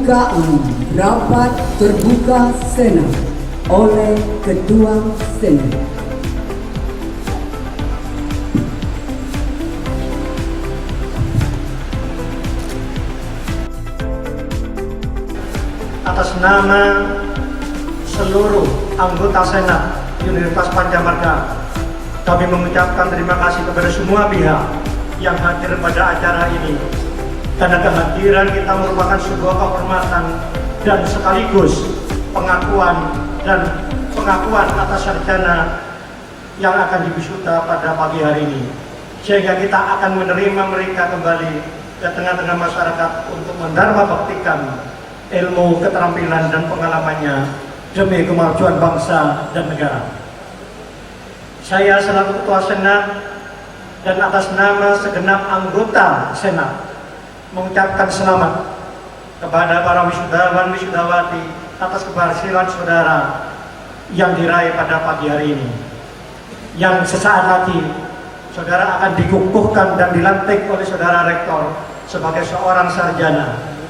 Pembukaan rapat terbuka Senat oleh Ketua Senat. Atas nama seluruh anggota Senat Universitas Pancamardha, kami mengucapkan terima kasih kepada semua pihak yang hadir pada acara ini. Karena kehadiran kita merupakan sebuah kehormatan dan sekaligus pengakuan atas sarjana yang akan diwisuda pada pagi hari ini. Sehingga kita akan menerima mereka kembali ke tengah-tengah masyarakat untuk mendharma baktikan ilmu, keterampilan, dan pengalamannya demi kemajuan bangsa dan negara. Saya selaku Ketua Senat dan atas nama segenap anggota Senat mengucapkan selamat kepada para wisudawan wisudawati atas keberhasilan saudara yang diraih pada pagi hari ini. Yang sesaat lagi saudara akan dikukuhkan dan dilantik oleh saudara rektor sebagai seorang sarjana.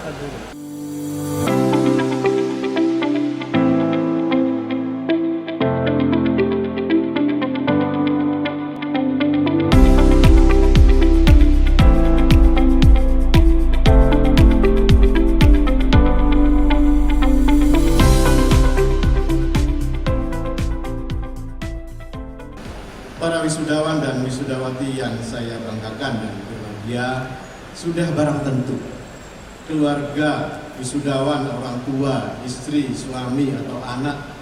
Para wisudawan dan wisudawati yang saya banggakan dan berbahagia, sudah barang tentu keluarga wisudawan, orang tua, istri, suami, atau anak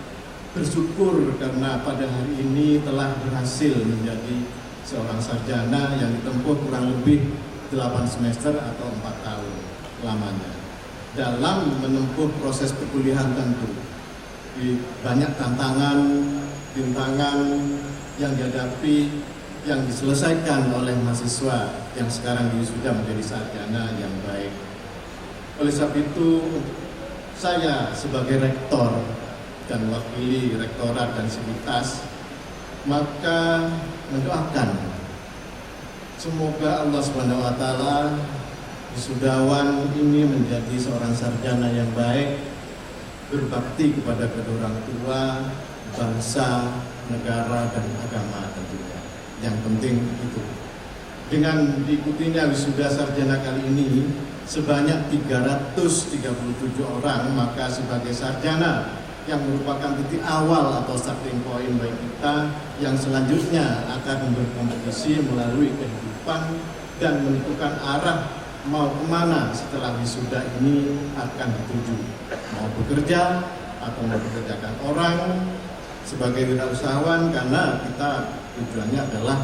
bersyukur karena pada hari ini telah berhasil menjadi seorang sarjana yang ditempuh kurang lebih 8 semester atau 4 tahun lamanya. Dalam menempuh proses perkuliahan tentu banyak tantangan, rintangan yang dihadapi, yang diselesaikan oleh mahasiswa yang sekarang sudah menjadi sarjana yang baik. Oleh sebab itu, saya sebagai rektor dan wakili rektorat dan sivitas, maka mendoakan semoga Allah SWT wisudawan ini menjadi seorang sarjana yang baik, berbakti kepada kedua orang tua, bangsa, negara, dan agama tentunya. Yang penting itu. Dengan diikutinya wisuda sarjana kali ini sebanyak 337 orang, maka sebagai sarjana yang merupakan titik awal atau starting point bagi kita yang selanjutnya akan berkompetisi melalui kehidupan dan menentukan arah mau kemana setelah wisuda ini akan dituju, mau bekerja atau mau bekerjakan orang sebagai wirausahawan, karena kita tujuannya adalah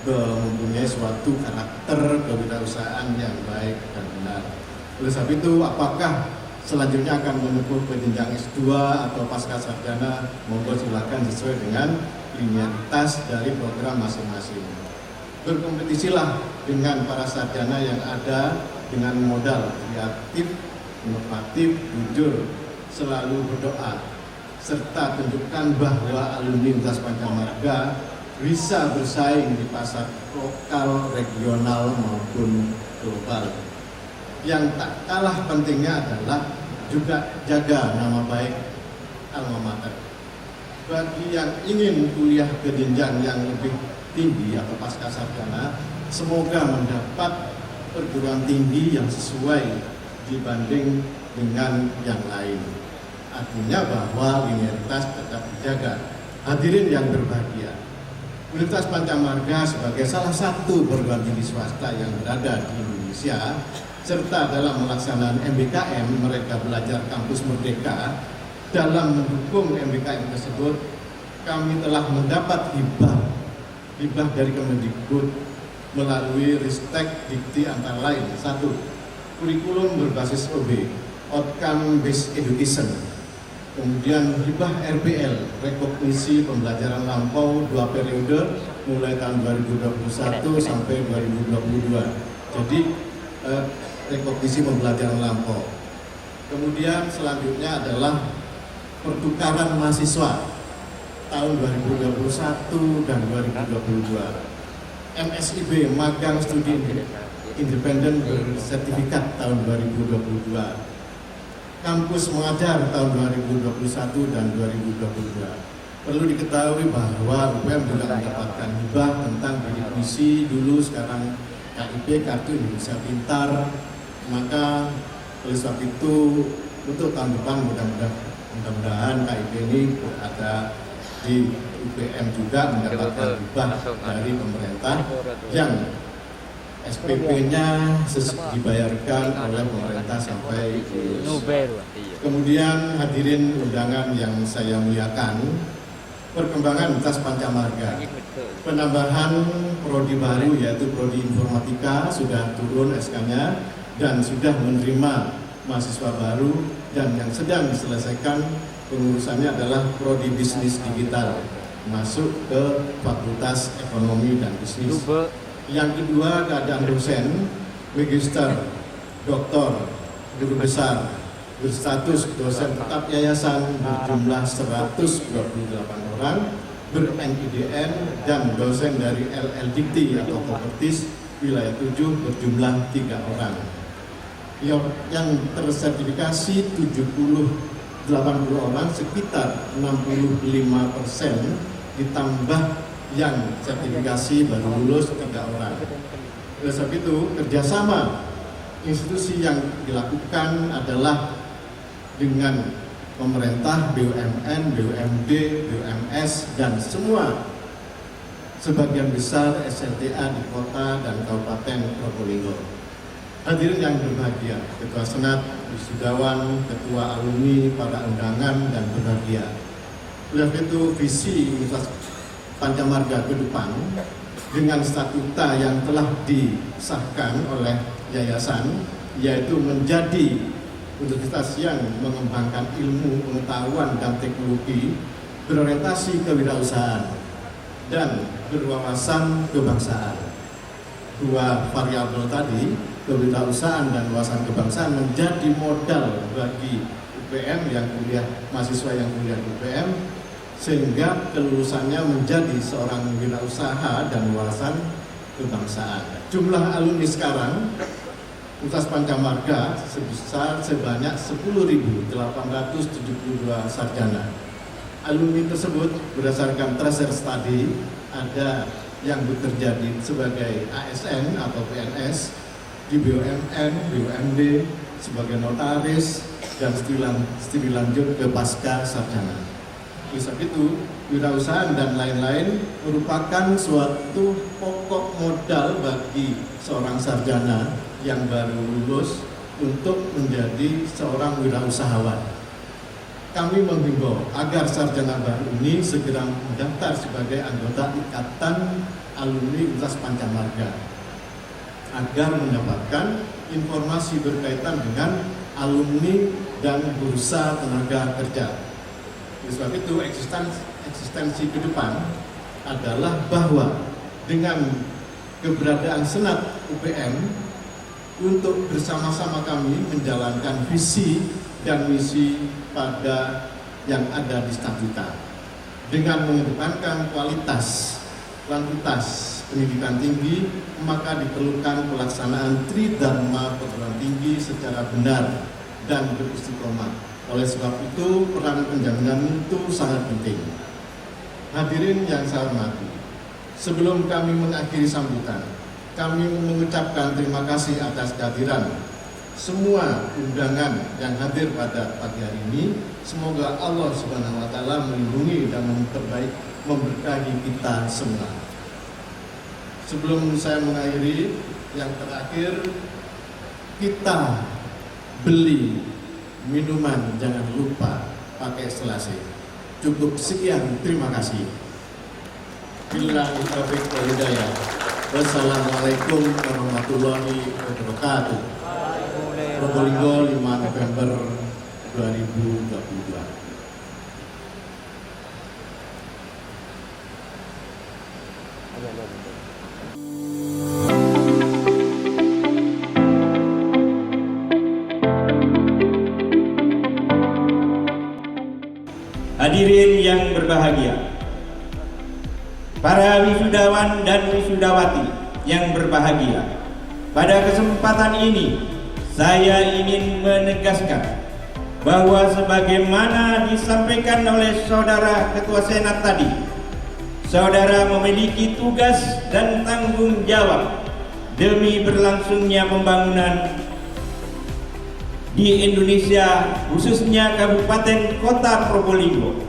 mempunyai suatu karakter kewirausahaan yang baik dan benar. Oleh sebab itu, apakah selanjutnya akan menempuh ke jenjang S2 atau pasca sarjana, monggo silakan sesuai dengan linearitas dari program masing-masing. Berkompetisilah dengan para sarjana yang ada dengan modal kreatif, inovatif, jujur, selalu berdoa, serta tunjukkan bahwa alumni Universitas Pancamardha bisa bersaing di pasar lokal, regional, maupun global. Yang tak kalah pentingnya adalah juga jaga nama baik alma mater. Bagi yang ingin kuliah ke jenjang yang lebih tinggi atau pasca sarjana, semoga mendapat perguruan tinggi yang sesuai dibanding dengan yang lain. Artinya bahwa linearitas tetap dijaga. Hadirin yang berbahagia, Universitas Pancamardha sebagai salah satu perguruan tinggi swasta yang berada di Indonesia, serta dalam melaksanakan MBKM, mereka belajar kampus merdeka. Dalam mendukung MBKM tersebut, kami telah mendapat hibah dari Kemendikbud melalui Ristek Dikti antara lain: 1. Kurikulum berbasis OB, Outcome Based Education. Kemudian hibah RPL, rekognisi pembelajaran lampau 2 periode mulai tahun 2021 sampai 2022. Jadi rekognisi pembelajaran lampau. Kemudian selanjutnya adalah pertukaran mahasiswa tahun 2021 dan 2022. MSIB, magang studi independen bersertifikat tahun 2022. kampus mengajar tahun 2021 dan 2022. Perlu diketahui bahwa UPM juga mendapatkan hibah tentang bidik misi dulu, sekarang KIP, Kartu Indonesia Pintar. Maka oleh sebab itu untuk tahun depan mudah-mudahan KIP ini ada di UPM juga mendapatkan hibah dari pemerintah yang SPP-nya dibayarkan oleh pemerintah sampai lulus. Kemudian hadirin undangan yang saya muliakan, perkembangan lintas Pancamarga, penambahan prodi baru yaitu prodi informatika sudah turun SK-nya dan sudah menerima mahasiswa baru, dan yang sedang diselesaikan pengurusannya adalah prodi bisnis digital masuk ke Fakultas Ekonomi dan Bisnis. Yang kedua, keadaan dosen, magister, doktor, guru besar, berstatus dosen tetap yayasan berjumlah 128 orang, ber-NIDN, dan dosen dari LL Dikti atau Kopertis wilayah 7 berjumlah 3 orang. Yang tersertifikasi 80 orang, sekitar 65%, ditambah yang sertifikasi baru lulus 3 orang. Oleh sebab itu, kerjasama institusi yang dilakukan adalah dengan pemerintah, BUMN, BUMD, BUMS, dan semua sebagian besar SLTA di kota dan kabupaten Probolinggo. Hadirin yang berbahagia, Ketua Senat, wisudawan, Ketua alumni, para undangan, dan berbahagia. Oleh sebab itu, visi Universitas Pancamarga ke depan dengan statuta yang telah disahkan oleh yayasan, yaitu menjadi universitas yang mengembangkan ilmu, pengetahuan, dan teknologi, berorientasi kewirausahaan, dan berwawasan kebangsaan. Dua variabel tadi, kewirausahaan dan wawasan kebangsaan, menjadi modal bagi UPM yang kuliah, mahasiswa yang kuliah di UPM, sehingga kelulusannya menjadi seorang wirausaha dan wawasan kebangsaan. Jumlah alumni sekarang Universitas Pancamarga sebesar sebanyak 10.872 sarjana. Alumni tersebut berdasarkan tracer study, ada yang bekerja sebagai ASN atau PNS di BUMN, BUMD, sebagai notaris, dan studi lanjut ke pasca sarjana. Oleh sebab itu, wirausahaan dan lain-lain merupakan suatu pokok modal bagi seorang sarjana yang baru lulus untuk menjadi seorang wirausahawan. Kami menghimbau agar sarjana baru ini segera mendaftar sebagai anggota Ikatan Alumni Universitas Pancamarga agar mendapatkan informasi berkaitan dengan alumni dan bursa tenaga kerja. Oleh sebab itu, eksistensi ke depan adalah bahwa dengan keberadaan Senat UPM untuk bersama-sama kami menjalankan visi dan misi pada yang ada di statuta dengan mengedepankan kualitas, kuantitas pendidikan tinggi, maka diperlukan pelaksanaan Tridharma perguruan tinggi secara benar dan beristiqomah. Oleh sebab itu, peran penjaminan itu sangat penting. Hadirin yang saya hormati, sebelum kami mengakhiri sambutan, kami mengucapkan terima kasih atas kehadiran semua undangan yang hadir pada pagi hari ini. Semoga Allah Subhanahu wa Ta'ala melindungi dan memberkahi kita semua. Sebelum saya mengakhiri, yang terakhir, kita beli minuman jangan lupa pakai selasi. Cukup sekian, terima kasih. Billahi taufiq wal hidayah. Wassalamualaikum warahmatullahi wabarakatuh. Probolinggo 5 November 2022. Hadirin yang berbahagia, para wisudawan dan wisudawati yang berbahagia, pada kesempatan ini saya ingin menegaskan bahwa sebagaimana disampaikan oleh Saudara Ketua Senat tadi, Saudara memiliki tugas dan tanggung jawab demi berlangsungnya pembangunan di Indonesia, khususnya Kabupaten Kota Probolinggo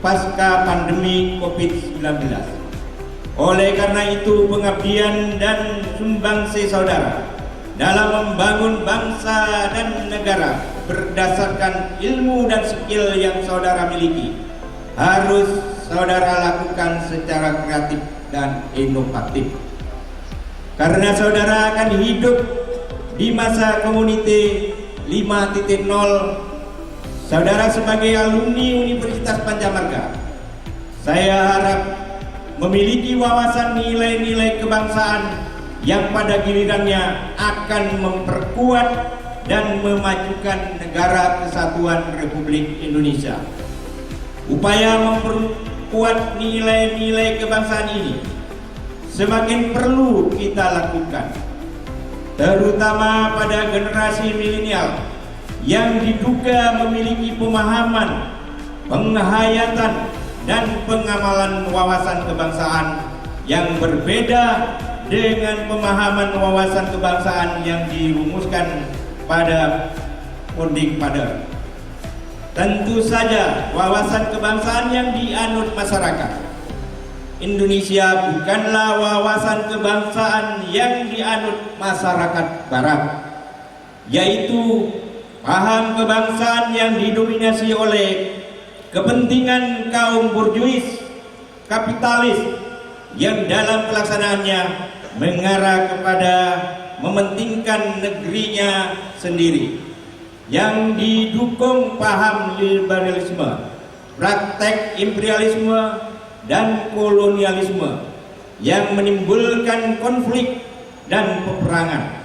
pasca pandemi COVID-19. Oleh karena itu, pengabdian dan sumbangsi saudara dalam membangun bangsa dan negara berdasarkan ilmu dan skill yang saudara miliki harus saudara lakukan secara kreatif dan inovatif. Karena saudara akan hidup di masa komuniti 5.0, saudara sebagai alumni Universitas Pancamarga, saya harap memiliki wawasan nilai-nilai kebangsaan yang pada gilirannya akan memperkuat dan memajukan negara kesatuan Republik Indonesia. Upaya memperkuat nilai-nilai kebangsaan ini semakin perlu kita lakukan, terutama pada generasi milenial yang diduga memiliki pemahaman, penghayatan, dan pengamalan wawasan kebangsaan yang berbeda dengan pemahaman wawasan kebangsaan yang dirumuskan pada Unding Pader. Tentu saja wawasan kebangsaan yang dianut masyarakat Indonesia bukanlah wawasan kebangsaan yang dianut masyarakat Barat, yaitu paham kebangsaan yang didominasi oleh kepentingan kaum borjuis kapitalis yang dalam pelaksanaannya mengarah kepada mementingkan negerinya sendiri, yang didukung paham liberalisme, praktek imperialisme dan kolonialisme yang menimbulkan konflik dan peperangan.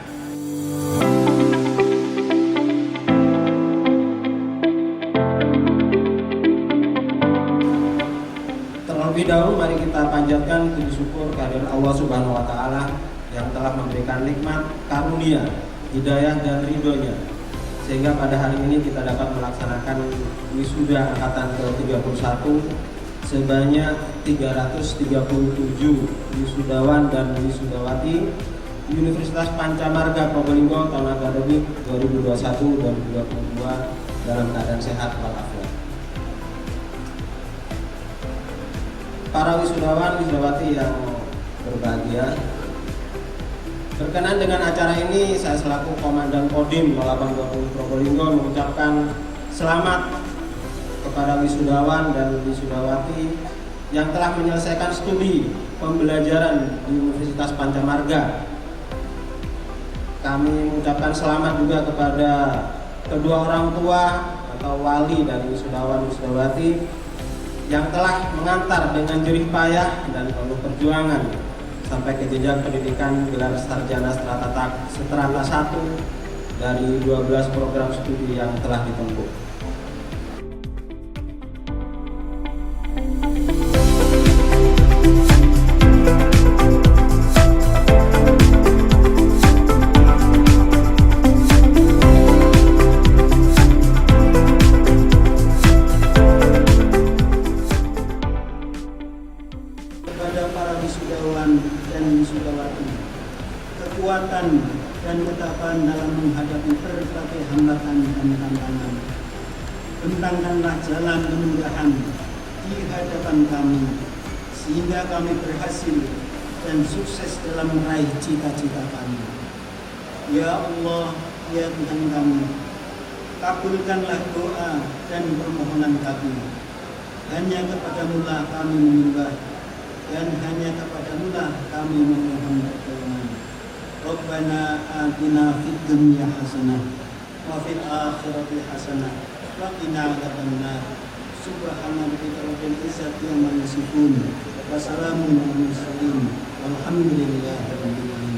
Terlebih dahulu mari kita panjatkan puji syukur kehadirat Allah Subhanahu wa taala yang telah memberikan nikmat, karunia, hidayah dan ridhonya sehingga pada hari ini kita dapat melaksanakan wisuda angkatan ke-31 sebanyak 337 wisudawan dan wisudawati Universitas Pancamarga Probolinggo tahun akademik 2021-2022 dalam keadaan sehat walafiat. Para wisudawan wisudawati yang berbahagia, berkenan dengan acara ini saya selaku Komandan Kodim 0820 Probolinggo mengucapkan selamat kepada wisudawan dan wisudawati yang telah menyelesaikan studi pembelajaran di Universitas Pancamarga. Kami mengucapkan selamat juga kepada kedua orang tua atau wali dari wisudawan wisudawati yang telah mengantar dengan jerih payah dan penuh perjuangan sampai ke jenjang pendidikan gelar sarjana strata 1 dari 12 program studi yang telah ditempuh. Kekuatan dan ketabahan dalam menghadapi berbagai hambatan dan tantangan. Bentangkanlah jalan kemudahan di hadapan kami, sehingga kami berhasil dan sukses dalam meraih cita-cita kami. Ya Allah, ya Tuhan kami, kabulkanlah doa dan permohonan kami. Hanya kepadamu-lah kami menyembah, dan hanya kepadamu-lah kami memohon pertolongan. Rabbana atina fid dunya hasanah wa fil akhirati hasanah wa qina adzabannar. Subhana rabbika rabbil izzati amma yasifun wa salamun alal mursalin walhamdulillahi rabbil alamin.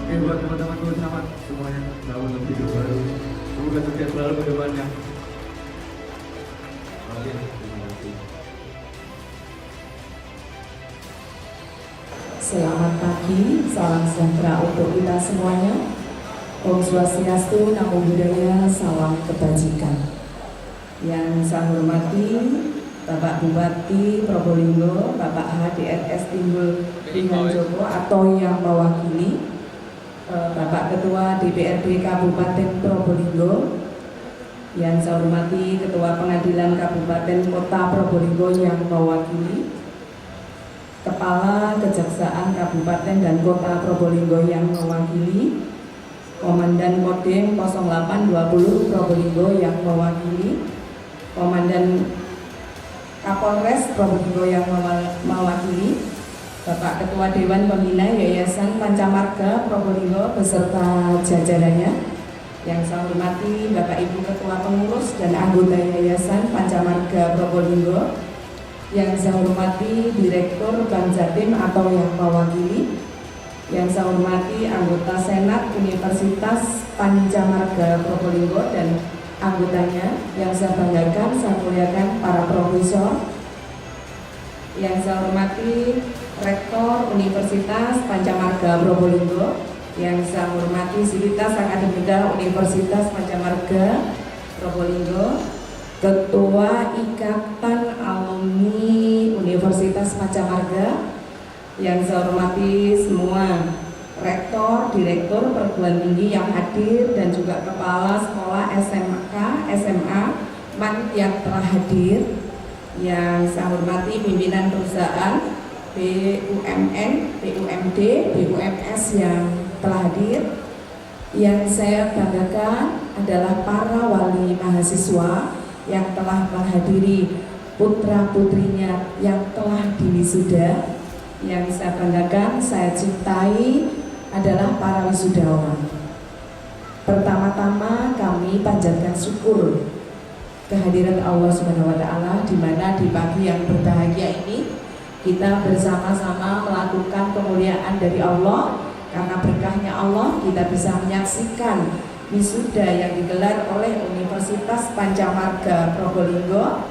Oke, buat teman-teman selamat semuanya selamat untuk hidup baru. Semoga sukses selalu ke depannya. Oke, terima kasih. Selamat pagi, salam sejahtera untuk kita semuanya. Om Swastiastu, Namo Buddhaya, salam kebajikan. Yang saya hormati Bapak Bupati Probolinggo, Bapak HDRS Timbul Dengan Joko atau yang mewakili, Bapak Ketua DPRD Kabupaten Probolinggo, yang saya hormati Ketua Pengadilan Kabupaten Kota Probolinggo yang mewakili, Kepala Kejaksaan Kabupaten dan Kota Probolinggo yang mewakili, Komandan Kodim 0820 Probolinggo yang mewakili, Komandan Kapolres Probolinggo yang mewakili, Bapak Ketua Dewan Pembina Yayasan Pancamarga Probolinggo beserta jajarannya. Yang saya hormati Bapak Ibu Ketua Pengurus dan anggota Yayasan Pancamarga Probolinggo. Yang saya hormati Direktur Bank Jatim atau yang mewakili. Yang saya hormati anggota Senat Universitas Pancamarga Probolinggo dan anggotanya. Yang saya banggakan, saya muliakan para profesor. Yang saya hormati Rektor Universitas Pancamarga Probolinggo. Yang saya hormati Sivitas Akademika Universitas Pancamarga Probolinggo, Ketua Ikatan Alumni Universitas Pancamarga. Yang saya hormati semua rektor, direktur perguruan tinggi yang hadir dan juga kepala sekolah SMK, SMA yang telah hadir. Yang saya hormati pimpinan perusahaan BUMN, BUMD, BUMS yang telah hadir. Yang saya banggakan adalah para wali mahasiswa yang telah menghadiri putra-putrinya yang telah diwisuda. Yang saya banggakan, saya cintai adalah para wisudawan. Pertama-tama kami panjatkan syukur kehadiran Allah Subhanahu wa taala di mana di pagi yang berbahagia ini kita bersama-sama melakukan kemuliaan dari Allah. Karena berkahnya Allah kita bisa menyaksikan wisuda yang digelar oleh Universitas Pancamarga Probolinggo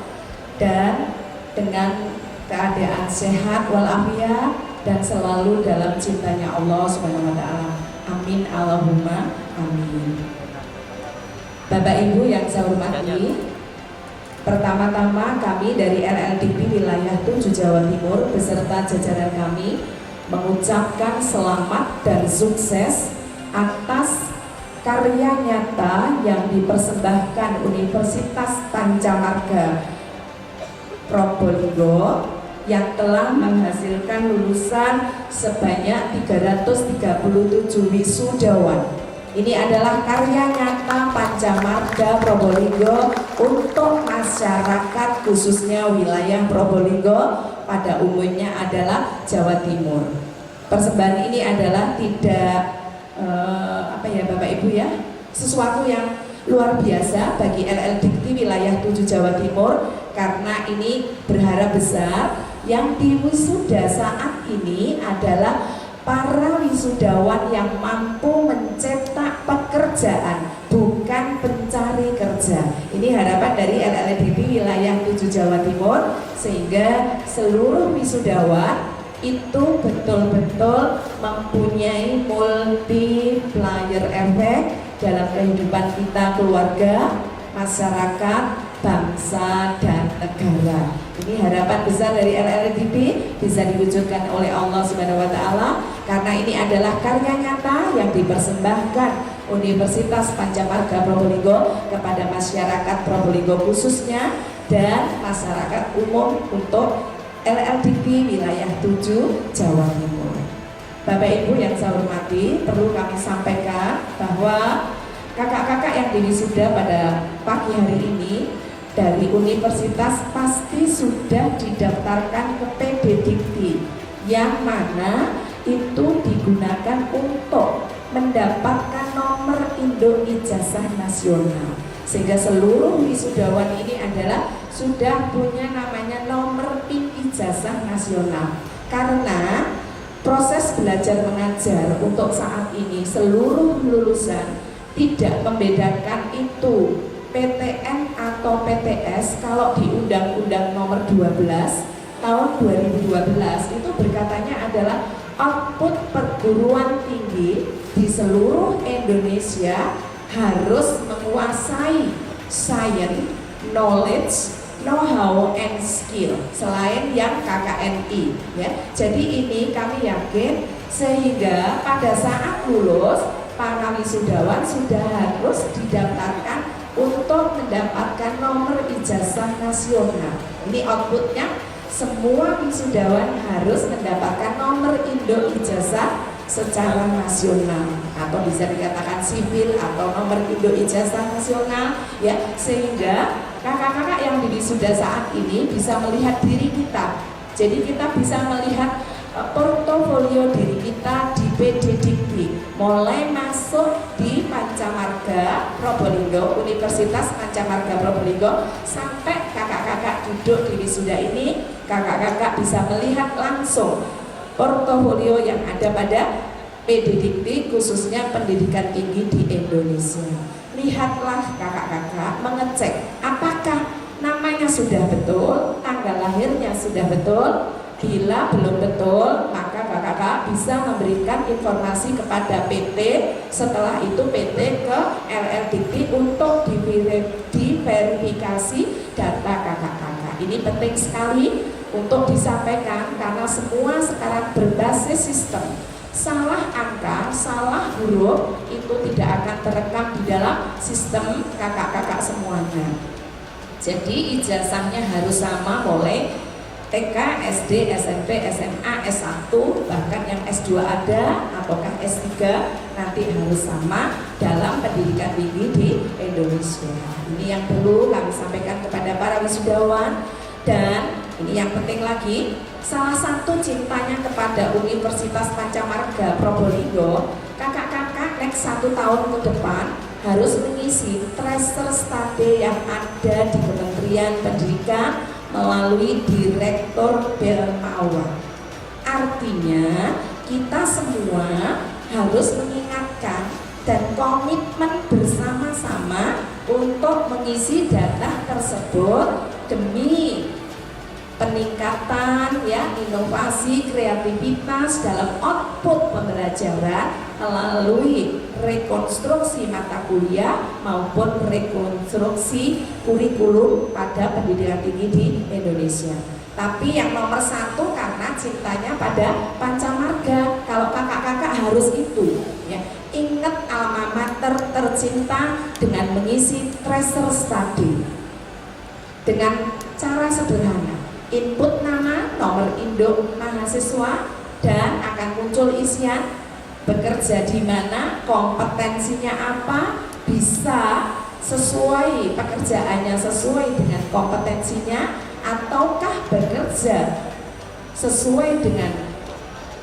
dan dengan keadaan sehat walafiat dan selalu dalam cintanya Allah Subhanahu wa taala. Amin Allahumma amin. Bapak Ibu yang saya hormati, pertama-tama kami dari LLDP wilayah 7 Jawa Timur beserta jajaran kami mengucapkan selamat dan sukses atas karya nyata yang dipersembahkan Universitas Pancamarga Probolinggo yang telah menghasilkan lulusan sebanyak 337 wisudawan. Ini adalah karya nyata Pancamarga Probolinggo untuk masyarakat khususnya wilayah Probolinggo pada umumnya adalah Jawa Timur. Persembahan ini adalah tidak Bapak Ibu ya, sesuatu yang luar biasa bagi LLDP wilayah 7 Jawa Timur karena ini berharap besar. Yang diwisuda saat ini adalah para wisudawan yang mampu mencetak pekerjaan, bukan pencari kerja. Ini harapan dari LLDP wilayah 7 Jawa Timur, sehingga seluruh wisudawan itu betul-betul mempunyai multiplier effect dalam kehidupan kita, keluarga, masyarakat, bangsa, dan negara. Ini harapan besar dari LLDP bisa diwujudkan oleh Allah Subhanahu wa taala karena ini adalah karya nyata yang dipersembahkan Universitas Pancamarga Probolinggo kepada masyarakat Probolinggo khususnya dan masyarakat umum untuk LLDP wilayah 7 Jawa Timur. Bapak Ibu yang saya hormati, perlu kami sampaikan bahwa kakak-kakak yang diwisuda pada pagi hari ini dari universitas pasti sudah didaftarkan ke PD Dikti yang mana itu digunakan untuk mendapatkan nomor induk ijazah nasional, sehingga seluruh wisudawan ini adalah sudah punya namanya nomor PIN ijazah nasional. Karena proses belajar mengajar untuk saat ini seluruh lulusan tidak membedakan itu PTN atau PTS. Kalau di Undang-Undang Nomor 12 tahun 2012 itu berkatanya adalah output perguruan tinggi di seluruh Indonesia harus menguasai science, knowledge, know-how, and skill selain yang KKNI ya. Jadi ini kami yakin sehingga pada saat lulus para wisudawan sudah harus didaftarkan untuk mendapatkan nomor ijazah nasional. Ini outputnya, semua wisudawan harus mendapatkan nomor Indo ijazah secara nasional atau bisa dikatakan sipil atau nomor Indo ijazah nasional ya, sehingga kakak-kakak yang diwisuda saat ini bisa melihat diri kita. Jadi kita bisa melihat portofolio diri kita di PDDikti, mulai masuk di Pancamarga Probolinggo, Universitas Pancamarga Probolinggo, sampai kakak-kakak duduk di wisuda ini, kakak-kakak bisa melihat langsung portofolio yang ada pada PDDikti, khususnya pendidikan tinggi di Indonesia. Lihatlah kakak-kakak, mengecek apakah namanya sudah betul, tanggal lahirnya sudah betul. Bila belum betul, maka kakak-kakak bisa memberikan informasi kepada PT. Setelah itu PT ke LL Dikti untuk diverifikasi data kakak-kakak. Ini penting sekali untuk disampaikan karena semua sekarang berbasis sistem. Salah angka, salah huruf itu tidak akan terekam di dalam sistem kakak-kakak semuanya. Jadi ijazahnya harus sama mulai TK, SD, SMP, SMA, S1, bahkan yang S2 ada, ataukah S3 nanti harus sama dalam pendidikan tinggi di Indonesia. Ini yang perlu kami sampaikan kepada para wisudawan. Dan ini yang penting lagi, salah satu cintanya kepada Universitas Pancamarga Probolinggo, kakak-kakak next 1 tahun ke depan harus mengisi tracer study yang ada di Kementerian Pendidikan melalui Direktur Belmawa. Artinya kita semua harus mengingatkan dan komitmen bersama-sama untuk mengisi data tersebut demi peningkatan ya, inovasi, kreativitas dalam output pembelajaran melalui rekonstruksi mata kuliah maupun rekonstruksi kurikulum pada pendidikan tinggi di Indonesia. Tapi yang nomor 1 karena cintanya pada Pancamarga. Kalau kakak-kakak harus itu ya, ingat alma mater tercinta dengan mengisi tracer study dengan cara sederhana. Input nama, nomor induk mahasiswa, dan akan muncul isian bekerja di mana, kompetensinya apa, bisa sesuai pekerjaannya sesuai dengan kompetensinya, ataukah bekerja sesuai dengan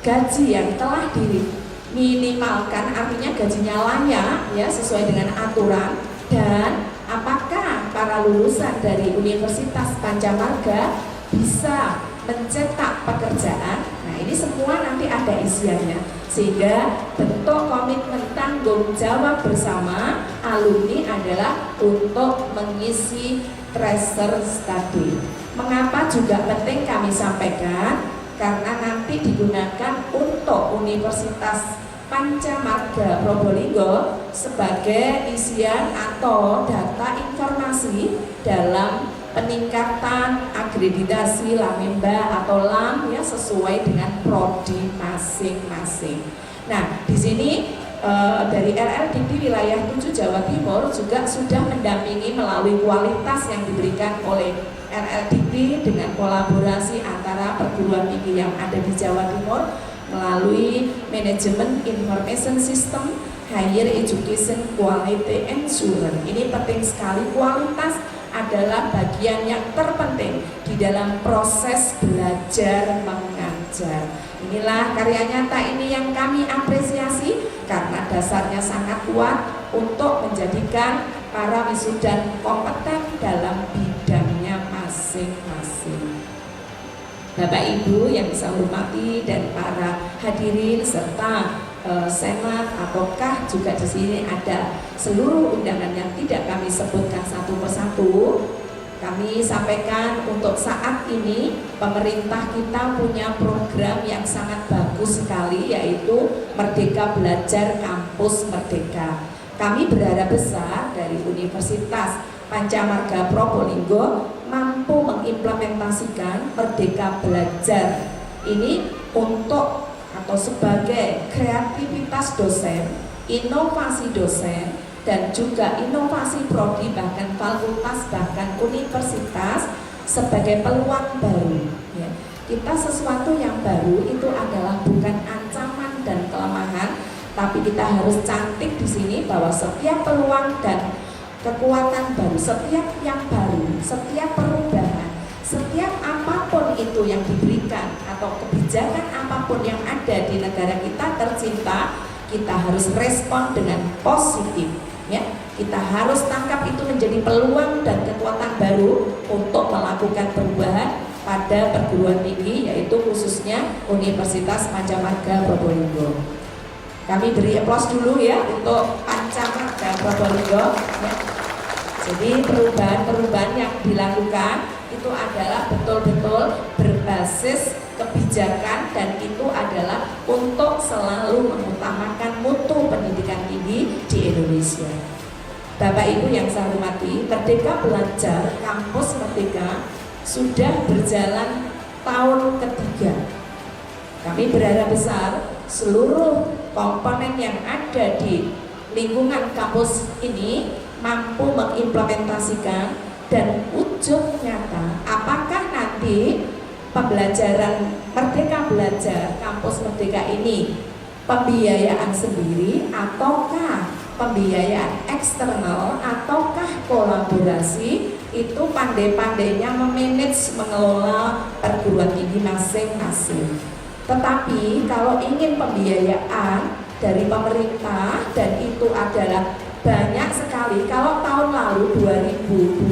gaji yang telah diminimalkan, artinya gajinya layak ya, sesuai dengan aturan, dan apakah para lulusan dari Universitas Pancamarga bisa mencetak pekerjaan. Nah, ini semua nanti ada isiannya, sehingga bentuk komitmen tanggung jawab bersama alumni adalah untuk mengisi tracer study. Mengapa juga penting kami sampaikan? Karena nanti digunakan untuk Universitas Pancamarga Probolinggo sebagai isian atau data informasi dalam peningkatan akreditasi Lamemba atau LAM ya, sesuai dengan prodi masing-masing. Nah, di sini dari LL Dikti wilayah 7 Jawa Timur juga sudah mendampingi melalui kualitas yang diberikan oleh LL Dikti dengan kolaborasi antara perguruan tinggi yang ada di Jawa Timur melalui manajemen information system, higher education quality assurance. Ini penting sekali, kualitas adalah bagian yang terpenting di dalam proses belajar mengajar. Inilah karya nyata ini yang kami apresiasi karena dasarnya sangat kuat untuk menjadikan para wisuda kompeten dalam bidangnya masing-masing. Bapak Ibu yang saya hormati dan para hadirin serta senat ataukah juga di sini ada seluruh undangan yang tidak kami sebutkan satu persatu. Kami sampaikan untuk saat ini pemerintah kita punya program yang sangat bagus sekali, yaitu Merdeka Belajar Kampus Merdeka. Kami berharap besar dari Universitas Pancamarga Probolinggo mampu mengimplementasikan Merdeka Belajar ini untuk atau sebagai kreativitas dosen, inovasi dosen, dan juga inovasi prodi, bahkan fakultas, bahkan universitas sebagai peluang baru. Ya. Kita sesuatu yang baru itu adalah bukan ancaman dan kelemahan, tapi kita harus cantik di sini bahwa setiap peluang dan kekuatan baru, setiap yang baru, setiap perubahan, setiap apapun itu yang diberikan atau kebijakan apapun yang ada di negara kita tercinta, kita harus respon dengan positif. Ya, kita harus tangkap itu menjadi peluang dan kekuatan baru untuk melakukan perubahan pada perguruan tinggi, yaitu khususnya Universitas Pancamarga Probolinggo. Kami beri aplaus dulu ya untuk Pancamarga Probolinggo. Ya. Jadi perubahan-perubahan yang dilakukan itu adalah betul-betul berbasis kebijakan, dan itu adalah untuk selalu mengutamakan mutu pendidikan tinggi di Indonesia. Bapak Ibu yang saya hormati, Merdeka Belajar Kampus Merdeka sudah berjalan tahun ketiga. Kami berharap besar seluruh komponen yang ada di lingkungan kampus ini mampu mengimplementasikan, dan ujung nyata apakah nanti pembelajaran Merdeka Belajar Kampus Merdeka ini pembiayaan sendiri ataukah pembiayaan eksternal ataukah kolaborasi, itu pandai-pandainya memanage, mengelola perguruan tinggi masing-masing. Tetapi kalau ingin pembiayaan dari pemerintah, dan itu adalah banyak sekali. Kalau tahun lalu 2021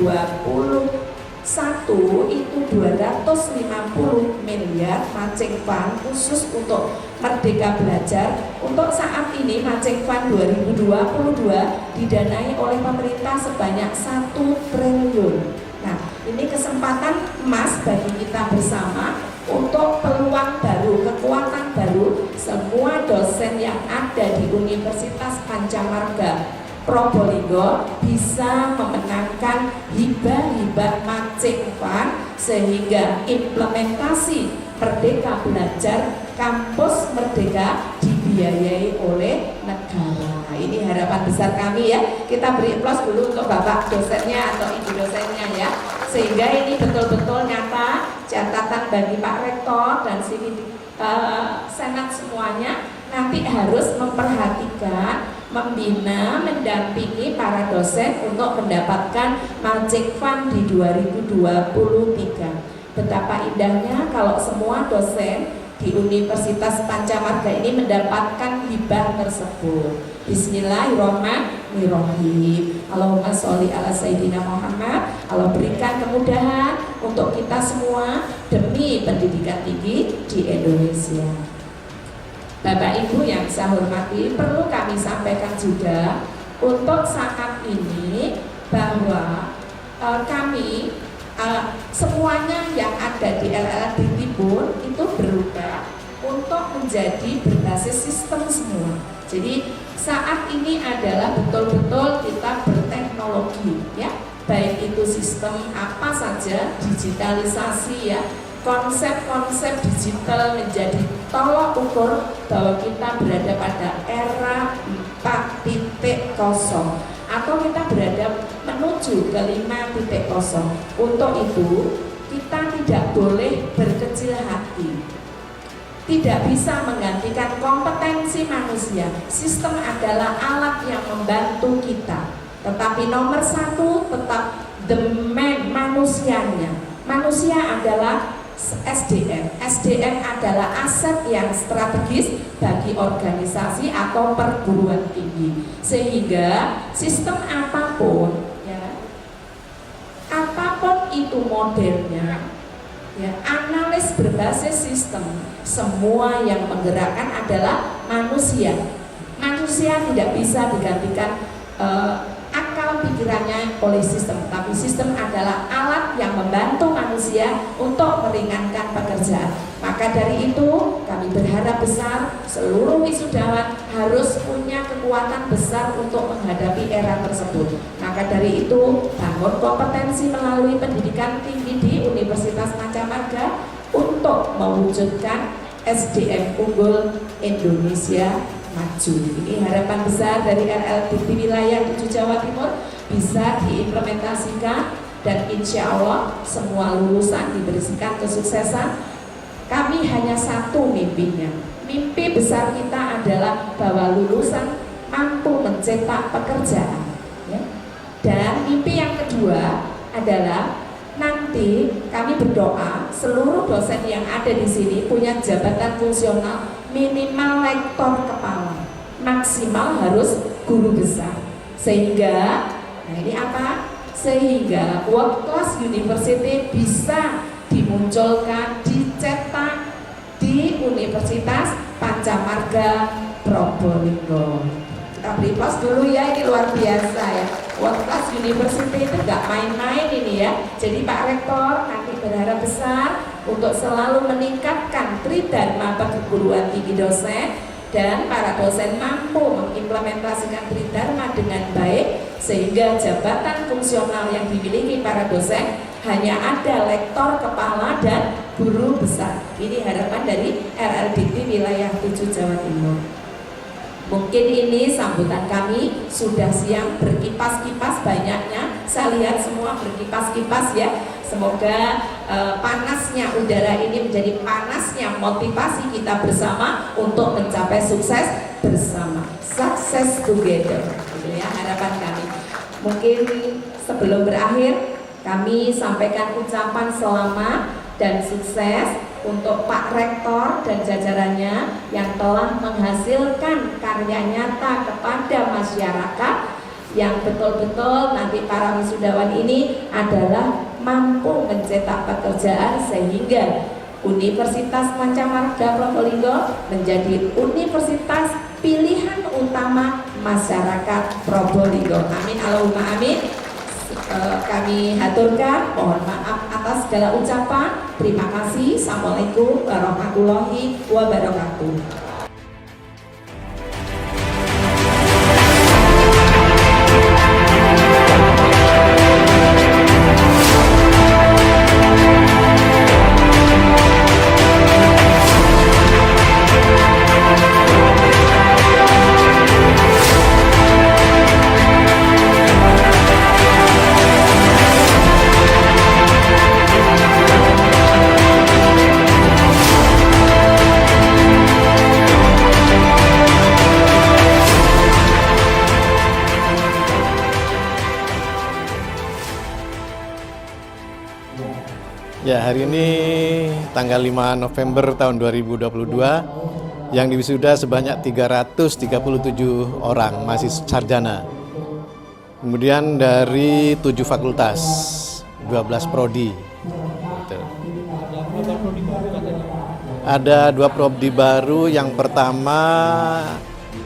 itu 250 miliar matching fund khusus untuk Merdeka Belajar. Untuk saat ini matching fund 2022 didanai oleh pemerintah sebanyak 1 triliun. Nah, ini kesempatan emas bagi kita bersama untuk peluang baru, kekuatan baru. Semua dosen yang ada di Universitas Pancamarga Probolinggo bisa memenangkan hibah-hibah matching fund, sehingga implementasi Merdeka Belajar Kampus Merdeka dibiayai oleh negara. Ini harapan besar kami ya. Kita beri aplaus dulu untuk Bapak dosennya atau Ibu dosennya ya, sehingga ini betul-betul nyata catatan bagi Pak Rektor dan Senat semuanya. Nanti harus memperhatikan, membina, mendampingi para dosen untuk mendapatkan matching fund di 2023. Betapa indahnya kalau semua dosen di Universitas Pancamarga ini mendapatkan hibah tersebut. Bismillahirrahmanirrahim. Allahumma sholli ala Sayyidina Muhammad. Allah berikan kemudahan untuk kita semua demi pendidikan tinggi di Indonesia. Bapak Ibu yang saya hormati, perlu kami sampaikan juga untuk saat ini bahwa kami semuanya yang ada di LLR di Tribun itu berubah untuk menjadi berbasis sistem semua. Jadi saat ini adalah betul-betul kita berteknologi ya, baik itu sistem apa saja, digitalisasi ya, konsep-konsep digital menjadi tolok ukur bahwa kita berada pada era 4.0 atau kita berada menuju ke 5.0. Untuk itu kita tidak boleh berkecil hati. Tidak bisa menggantikan kompetensi manusia. Sistem adalah alat yang membantu kita, tetapi nomor satu tetap the man, manusianya. Manusia adalah SDM. SDM adalah aset yang strategis bagi organisasi atau perguruan tinggi. Sehingga sistem apapun ya, apapun itu modelnya, Ya, analis berbasis sistem, semua yang menggerakkan adalah manusia. Manusia tidak bisa digantikan akal pikirannya oleh sistem, tapi sistem adalah alat yang membantu manusia untuk meringankan pekerjaan. Maka dari itu kami berharap besar seluruh wisudawan harus punya kekuatan besar untuk menghadapi era tersebut. Maka dari itu bangun kompetensi melalui pendidikan tinggi di Universitas Pancamarga untuk mewujudkan SDM unggul Indonesia maju. Ini harapan besar dari RLDT wilayah 7 Jawa Timur bisa diimplementasikan dan insya Allah semua lulusan diberikan kesuksesan. Kami hanya satu mimpinya. Mimpi besar kita adalah bahwa lulusan mampu mencetak pekerjaan. Ya. Dan mimpi yang kedua adalah nanti kami berdoa seluruh dosen yang ada di sini punya jabatan fungsional minimal lektor kepala, maksimal harus guru besar. Sehingga, nah ini apa? Sehingga world class university bisa dimunculkan, dicetak di Universitas Pancamarga Probolinggo. Kita beri pos dulu ya, ini luar biasa ya. World class university itu nggak main-main ini ya. Jadi Pak Rektor nanti berharap besar untuk selalu meningkatkan tridharma perguruan tinggi dosen dan para dosen mampu mengimplementasikan tridharma dengan baik sehingga jabatan fungsional yang dimiliki para dosen hanya ada lektor kepala dan guru besar. Ini harapan dari RLDT wilayah 7 Jawa Timur. Mungkin ini sambutan kami sudah siang berkipas-kipas banyaknya. Saya lihat semua berkipas-kipas ya. Semoga panasnya udara ini menjadi panasnya motivasi kita bersama untuk mencapai sukses bersama. Success together. Itu ya harapan kami. Mungkin sebelum berakhir kami sampaikan ucapan selamat dan sukses untuk Pak Rektor dan jajarannya yang telah menghasilkan karya nyata kepada masyarakat yang betul-betul nanti para wisudawan ini adalah mampu mencetak pekerjaan sehingga Universitas Pancamarga Probolinggo menjadi universitas pilihan utama masyarakat Probolinggo. Amin Allahumma amin. Kami haturkan, mohon maaf atas segala ucapan. Terima kasih. Assalamualaikum warahmatullahi wabarakatuh. Ya, hari ini tanggal 5 November tahun 2022 yang diwisuda sebanyak 337 orang masih sarjana. Kemudian dari 7 fakultas, 12 prodi. Gitu. Ada 2 prodi baru, yang pertama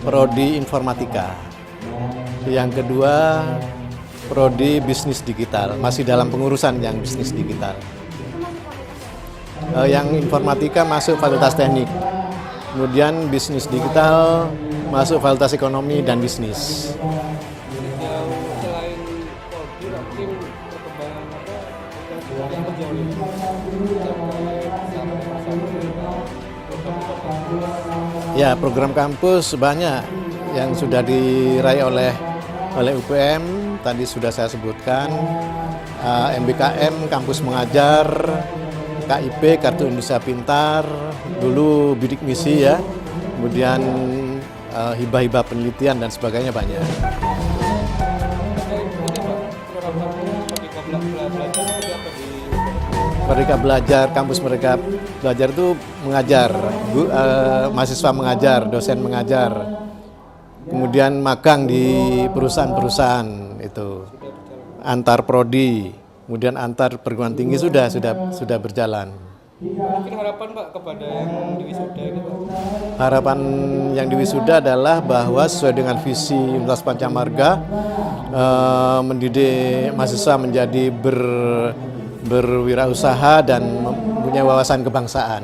prodi informatika. Yang kedua prodi bisnis digital, masih dalam pengurusan yang bisnis digital. Yang informatika masuk fakultas teknik, kemudian bisnis digital masuk fakultas ekonomi dan bisnis. Ya, program kampus banyak yang sudah diraih oleh UPM, tadi sudah saya sebutkan. MBKM, kampus mengajar, KIP, Kartu Indonesia Pintar, dulu bidik misi ya, kemudian hibah-hibah penelitian dan sebagainya banyak. Mereka belajar, kampus mereka belajar itu mengajar, mahasiswa mengajar, dosen mengajar, kemudian magang di perusahaan-perusahaan itu, antar prodi, kemudian antar perguruan tinggi sudah berjalan. Mungkin harapan Pak kepada yang diwisuda gitu. Harapan yang diwisuda adalah bahwa sesuai dengan visi Universitas Pancamarga, mendidik mahasiswa menjadi berwirausaha dan mempunyai wawasan kebangsaan.